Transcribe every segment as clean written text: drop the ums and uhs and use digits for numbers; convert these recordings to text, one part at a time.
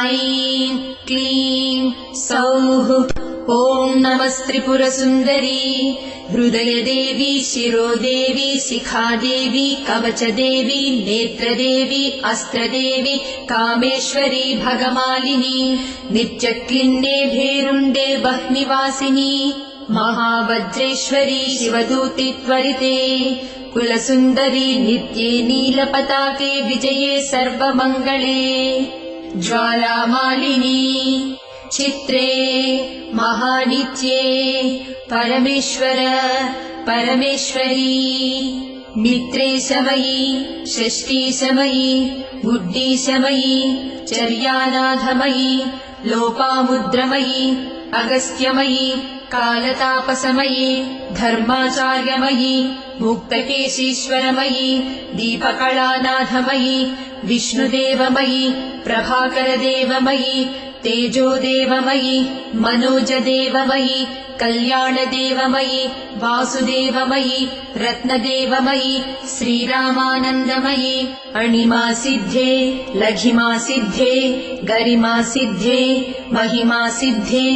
ऐं क्लीं सौः ॐ नमस्त्रिपुरसुन्दरी हृदयदेवी शिरोदेवी शिखादेवी कवचदेवी नेत्रदेवी अस्त्रदेवी कामेश्वरी भगमालिनी नित्यक्लिन्ने भेरुण्डे बह्निवासिनी महावज्रेश्वरी शिवदूति त्वरिते कुलसुन्दरी नित्ये नीलपताके विजये सर्वमङ्गले ज्वालामालिनी चित्रे महानित्ये परमेश्वर परमेश्वरी मित्रेशमयी षष्ठीशमयी बुद्धिशमयी चर्यानाथमयी लोपामुद्रमयी अगस्त्यमयी कालतापसमयी धर्माचार्यमयी मुक्तकेशीश्वरमयी दीपकलानाथमयी विष्णुदेवमयी प्रभाकरदेवमयी तेजोदेवमयी मनोजदेवमयी कल्याणदेवमयी वासुदेवमयी रत्नदेवमयी श्रीरामानन्दमयी अणिमासिद्धे लघिमासिद्धे गरिमासिद्धे महिमासिद्धे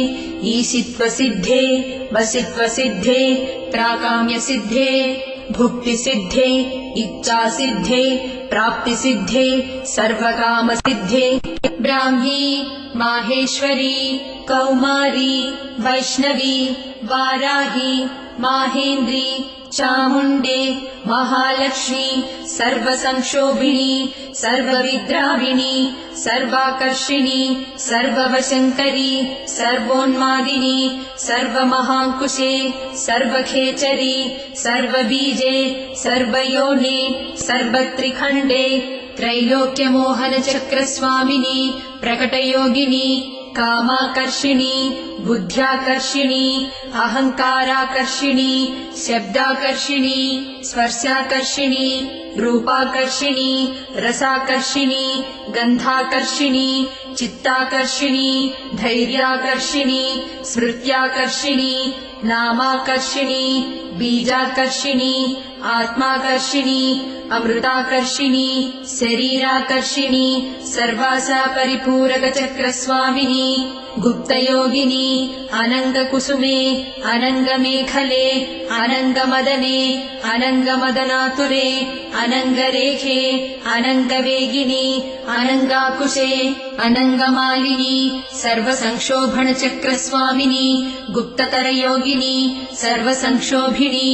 ईशित्वसिद्धे वसित्वसिद्धे प्राकाम्यसिद्धे भुक्तिसिद्धे इच्छासिद्धे प्राप्तिसिद्धे सर्वकामसिद्धे ब्राह्मी माहेश्वरी कौमारी वैष्णवी वाराही माहेन्द्री चामुण्डे महालक्ष्मी सर्वसंक्षोभिणी सर्वविद्राविणी सर्वाकर्षिणी सर्ववशङ्करी सर्वोन्मादिनी सर्वमहाङ्कुशे सर्वखेचरी सर्वबीजे सर्वयोने सर्वत्रिखण्डे त्रैलोक्यमोहनचक्रस्वामिनी प्रकटयोगिनी कामाकर्षिणी बुद्ध्याकर्षिणी अहङ्काराकर्षिणी शब्दाकर्षिणी स्पर्शाकर्षिणी रूपाकर्षिणी रसाकर्षिणी गन्धाकर्षिणी चित्ताकर्षिणी धैर्याकर्षिणी स्मृत्याकर्षिणी नामाकर्षिणी बीजाकर्षिणी आत्माकर्षिणी अमृताकर्षिणी शरीराकर्षिणी सर्वासा परिपूरकचक्रस्वामिनी गुप्तयोगिनी अनङ्गकुसुमे अनङ्गमेखले अनङ्गमदने अनङ्गमदनातुरे अनङ्गरेखे अनङ्गवेगिनी अनङ्गाकुशे अनङ्गमालिनी सर्वसंक्षोभणचक्रस्वामिनी गुप्ततरयोगिनी सर्वसंक्षोभिणी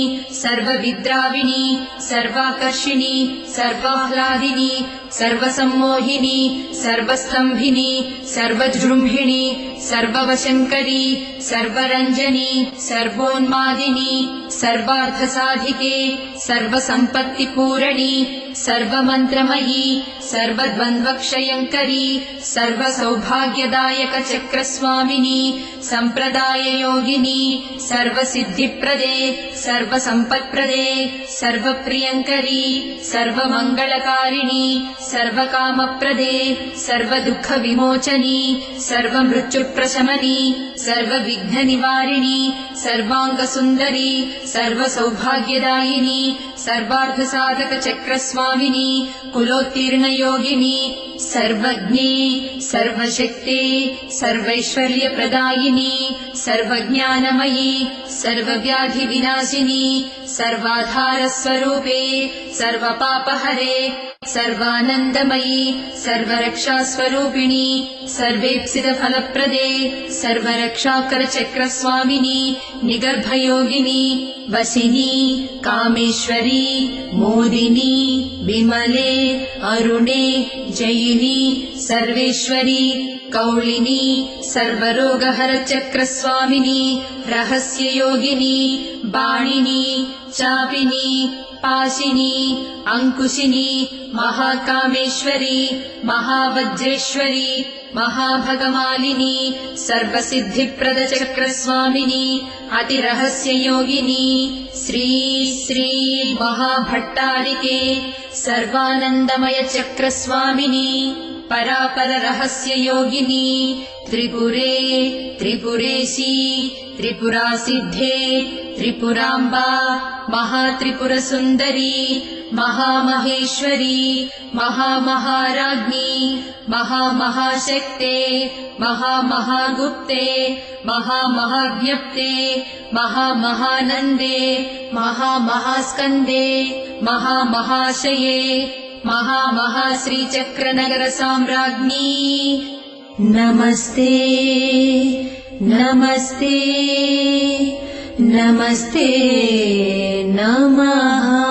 सर्वविद्राविणी सर्वाकर्षिणी सर्वाह्लादिनी सर्वसम्मोहिनी सर्वस्तम्भिनी सर्वजृम्भिणी सर्ववशङ्करी सर्वरञ्जनी सर्वोन्मादिनी सर्वार्थसाधिके सर्वसम्पत्तिपूरणी सर्वमन्त्रमयी सर्वद्वन्द्वक्षयङ्करी सर्वसौभाग्यदायकचक्रस्वामिनी सम्प्रदाययोगिनी सर्वसिद्धिप्रदे सर्वसम्पत्प्रदे सर्वप्रियङ्करी सर्वमङ्गलकारिणी सर्वकामप्रदे सर्वदुःखविमोचनी सर्वमृत्युप्रशमनी सर्वविघ्ननिवारिणी सर्वाङ्गसुन्दरी सर्वसौभाग्यदायिनी सर्वार्थसाधकचक्रस्वामिनी कुलोत्तीर्णयोगिनी सर्वज्ञे सर्वशक्ते सर्वैश्वर्यप्रदायिनी सर्वज्ञानमयी सर्वव्याधिविनाशिनी सर्वाधारस्वरूपे सर्वपापहरे सर्वानन्दमयी सर्वरक्षास्वरूपिणी सर्वेप्सितफलप्रदे सर्वरक्षाकरचक्रस्वामिनी निगर्भयोगिनी वसिनी कामेश्वरी मोदिनी विमले अरुणे जयिनी सर्वेश्वरी कौलिनी सर्वरोगहरचक्रस्वामिनी रहस्ययोगिनी बाणिनी चापिनी पाशिनी अंकुशिनी महाकामेश्वरी महावज्रेश्वरी महाभगमालिनी सर्वसिद्धिप्रदचक्रस्वामिनी अतिरहस्ययोगिनी श्री श्री महाभट्टारिके सर्वानन्दमयचक्रस्वामिनी परापररहस्ययोगिनी त्रिपुरे त्रिपुरेशी त्रिपुरासिद्धे त्रिपुराम्बा महात्रिपुरसुन्दरी महामहेश्वरी महामहाराज्ञी महामहाशक्ते महामहागुप्ते महामहाज्ञप्ते महामहानन्दे महामहास्कन्दे महामहाशये महामहाश्रीचक्रनगरसाम्राज्ञी नमस्ते नमस्ते नमस्ते नमः।